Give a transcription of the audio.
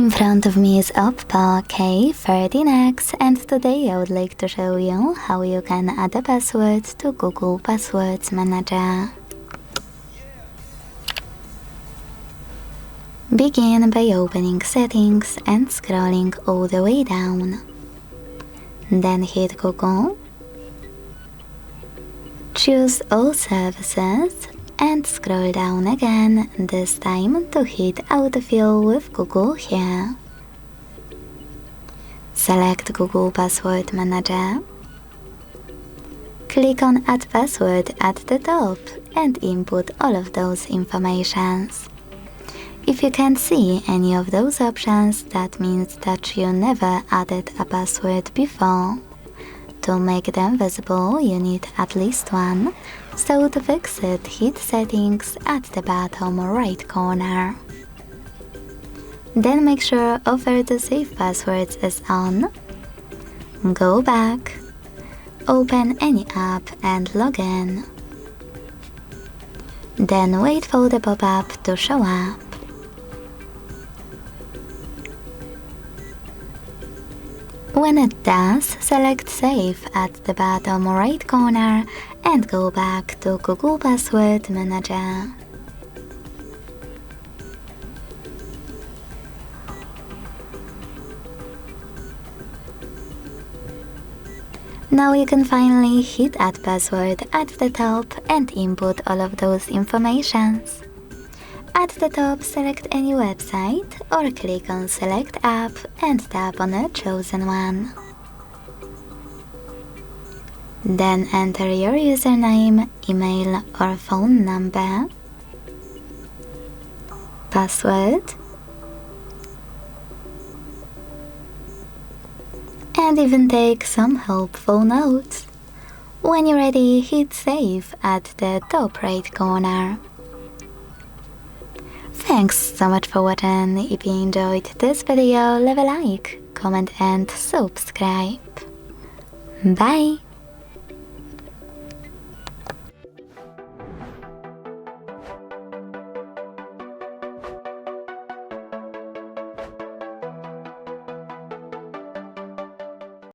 In front of me is OPPO K13x, and today I would like to show you how you can add a password to Google Passwords Manager. Begin by opening Settings and scrolling all the way down. Then hit Google, choose All Services, and scroll down again, this time to hit Autofill with Google here. Select Google Password Manager. Click on Add Password at the top and input all of those informations. If you can't see any of those options, that means that you never added a password before. To make them visible, you need at least one, so to fix it, hit Settings at the bottom right corner. Then make sure Offer to Save Passwords is on. Go back, open any app and log in. Then wait for the pop-up to show up. When it does, select Save at the bottom right corner and go back to Google Password Manager. Now you can finally hit Add Password at the top and input all of those informations. At the top, select any website or click on Select App and tap on a chosen one. Then enter your username, email or phone number, password, and even take some helpful notes. When you're ready, hit Save at the top right corner. Thanks so much for watching. If you enjoyed this video, leave a like, comment and subscribe. Bye!